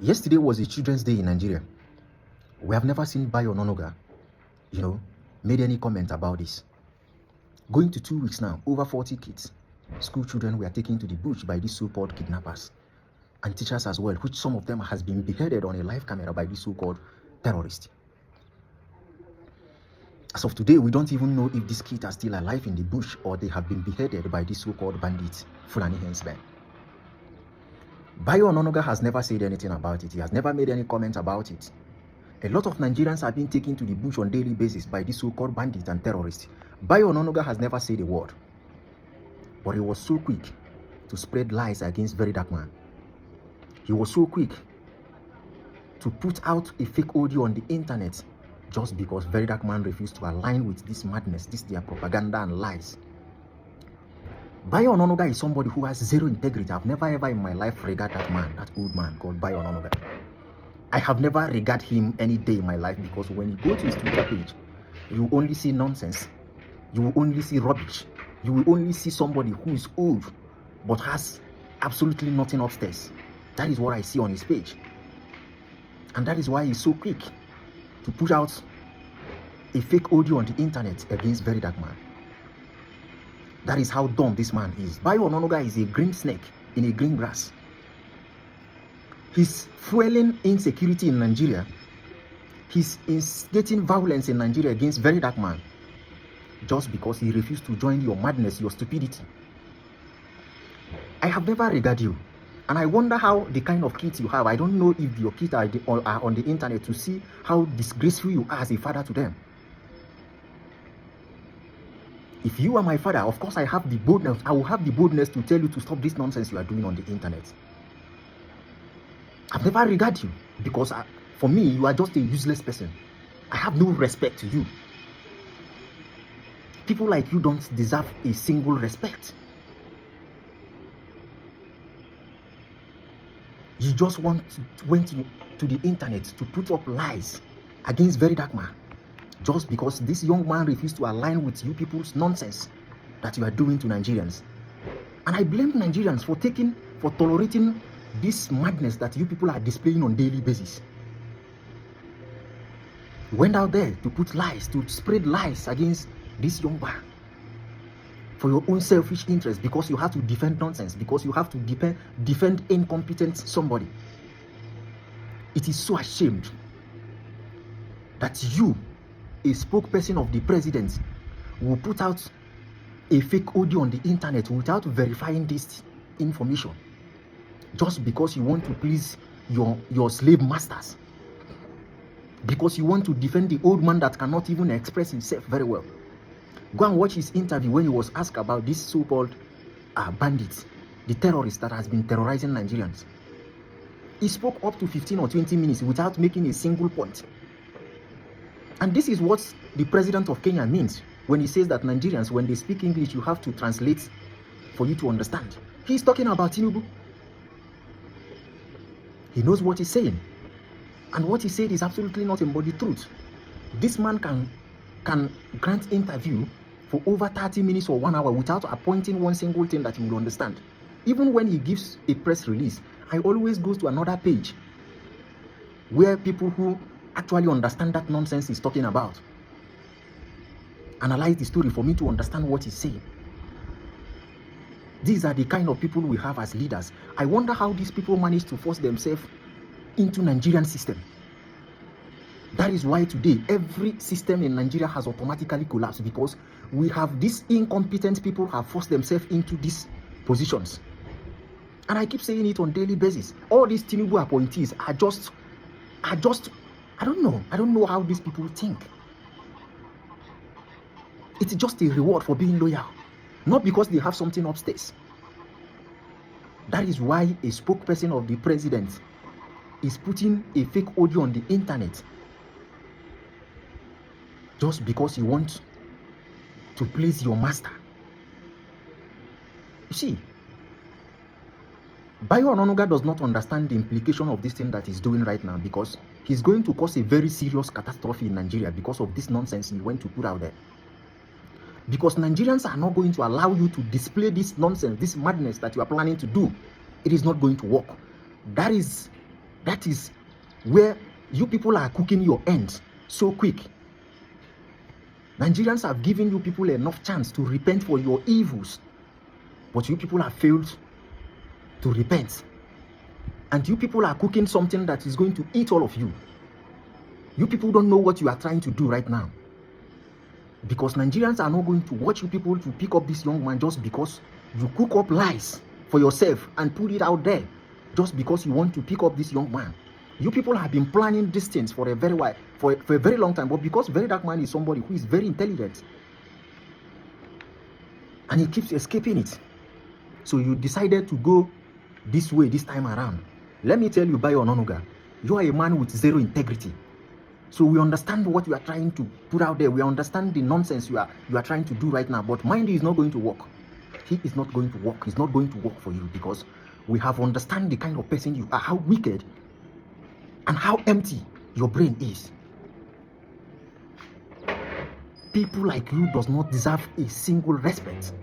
Yesterday was a Children's Day in Nigeria. We have never seen Bayo Ononuga, made any comment about this. Going to 2 weeks now, over 40 kids, school children, were taken to the bush by these so-called kidnappers and teachers as well, which some of them has been beheaded on a live camera by these so-called terrorists. As of today, we don't even know if these kids are still alive in the bush or they have been beheaded by these so-called bandits, Fulani henchmen. Bayo Ononuga has never said anything about it. He has never made any comment about it. A lot of Nigerians are being taken to the bush on a daily basis by these so-called bandits and terrorists. Bayo Ononuga has never said a word. But he was so quick to spread lies against Very Dark Man. He was so quick to put out a fake audio on the internet just because Very Dark Man refused to align with this madness, this their propaganda and lies. Bayo Ononuga is somebody who has zero integrity. I've never ever in my life regarded that man, that old man called Bayo Ononuga. I have never regarded him any day in my life because when you go to his Twitter page, you only see nonsense. You will only see rubbish. You will only see somebody who is old but has absolutely nothing upstairs. That is what I see on his page. And that is why he's so quick to put out a fake audio on the internet against Very Dark Man. That is how dumb this man is. Bayo Ononuga is a green snake in a green grass. He's fueling insecurity in Nigeria. He's instigating violence in Nigeria against Very Dark Man just because he refused to join your madness, your stupidity. I have never regarded you. And I wonder how the kind of kids you have. I don't know if your kids are on the internet to see how disgraceful you are as a father to them. If you are my father, of course I have the boldness. I will have the boldness to tell you to stop this nonsense you are doing on the internet. I've never regarded you because for me, you are just a useless person. I have no respect to you. People like you don't deserve a single respect. You just went to the internet to put up lies against Very Dark Man just because this young man refused to align with you people's nonsense that you are doing to Nigerians. And I blame Nigerians for tolerating this madness that you people are displaying on a daily basis. You went out there to put lies, to spread lies against this young man for your own selfish interest because you have to defend nonsense, because you have to defend incompetent somebody. It is so ashamed that you, a spokesperson of the president, will put out a fake audio on the internet without verifying this information just because you want to please your slave masters, because you want to defend the old man that cannot even express himself very well. Go and watch his interview when he was asked about these so-called bandits, the terrorists that has been terrorizing Nigerians. He spoke up to 15 or 20 minutes without making a single point. And this is what the president of Kenya means when he says that Nigerians, when they speak English, you have to translate for you to understand. He's talking about Tinubu. He knows what he's saying. And what he said is absolutely not embodied truth. This man can grant interview for over 30 minutes or 1 hour without appointing one single thing that you will understand. Even when he gives a press release, I always go to another page where people who actually understand that nonsense he's talking about analyze the story for me to understand what he's saying. These are the kind of people we have as leaders. I wonder how these people manage to force themselves into Nigerian system. That is why today every system in Nigeria has automatically collapsed, because we have these incompetent people who have forced themselves into these positions. And I keep saying it on a daily basis. All these Tinubu appointees are just I don't know how these people think. It's just a reward for being loyal, not because they have something upstairs. That is why a spokesperson of the president is putting a fake audio on the internet just because you want to please your master. You see, Bayo Ononuga does not understand the implication of this thing that he's doing right now, because he's going to cause a very serious catastrophe in Nigeria because of this nonsense he went to put out there. Because Nigerians are not going to allow you to display this nonsense, this madness that you are planning to do. It is not going to work. That is That is where you people are cooking your ends so quick. Nigerians have given you people enough chance to repent for your evils, but you people have failed to repent. And you people are cooking something that is going to eat all of you. You people don't know what you are trying to do right now. Because Nigerians are not going to watch you people to pick up this young man just because you cook up lies for yourself and put it out there just because you want to pick up this young man. You people have been planning this things for a very while, for a very long time, but because Very Dark Man is somebody who is very intelligent and he keeps escaping it, so you decided to go this way this time around. Let me tell you, Bayo Ononuga, you are a man with zero integrity. So we understand what you are trying to put out there. We understand the nonsense you are trying to do right now. But mind you, is not going to work. He is not going to work. He's not going to work for you because we have understand the kind of person you are, how wicked and how empty your brain is. People like you does not deserve a single respect.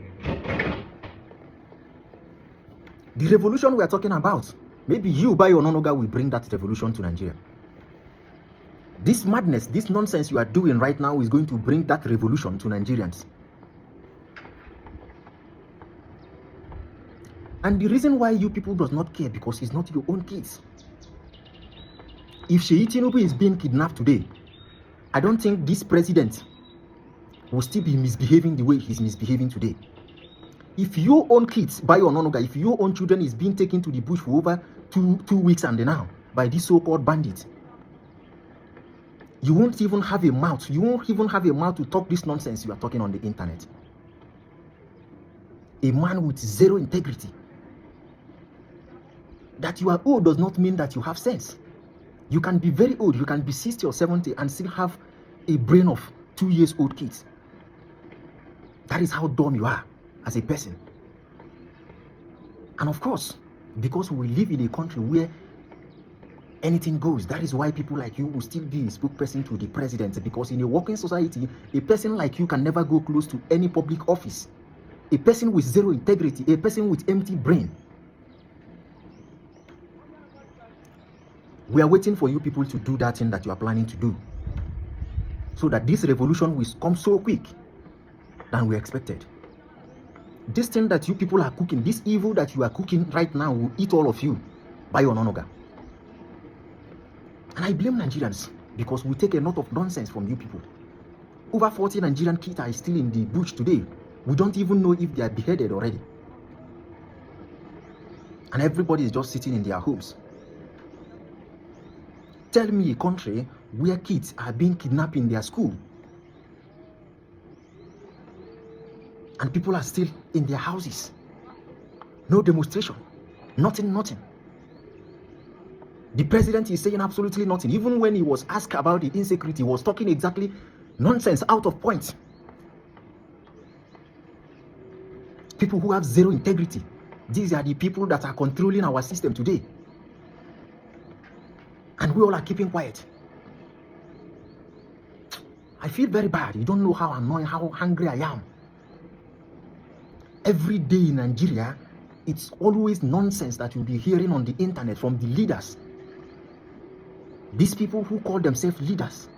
The revolution we are talking about, maybe you, Bayo Ononuga, will bring that revolution to Nigeria. This madness, this nonsense you are doing right now is going to bring that revolution to Nigerians. And the reason why you people does not care because it's not your own kids. If Sheyi Tinubu is being kidnapped today, I don't think this president will still be misbehaving the way he's misbehaving today. If your own kids, Bayo Ononuga, if your own children is being taken to the bush for over two weeks and now by these so-called bandits, you won't even have a mouth. You won't even have a mouth to talk this nonsense you are talking on the internet. A man with zero integrity. That you are old does not mean that you have sense. You can be very old. You can be 60 or 70 and still have a brain of 2-year-old kids. That is how dumb you are as a person. And of course, because we live in a country where anything goes, that is why people like you will still be a spokesperson to the president, because in a working society, a person like you can never go close to any public office. A person with zero integrity, a person with empty brain. We are waiting for you people to do that thing that you are planning to do, so that this revolution will come so quick than we expected. This thing that you people are cooking, this evil that you are cooking right now will eat all of you, Bayo Ononuga. And I blame Nigerians because we take a lot of nonsense from you people. Over 40 Nigerian kids are still in the bush today. We don't even know if they are beheaded already. And everybody is just sitting in their homes. Tell me a country where kids are being kidnapped in their school and people are still in their houses. No demonstration. Nothing. The president is saying absolutely nothing. Even when he was asked about the insecurity, he was talking exactly nonsense, out of point. People who have zero integrity. These are the people that are controlling our system today. And we all are keeping quiet. I feel very bad. You don't know how annoying, how hungry I am. Every day in Nigeria, it's always nonsense that you'll be hearing on the internet from the leaders. These people who call themselves leaders.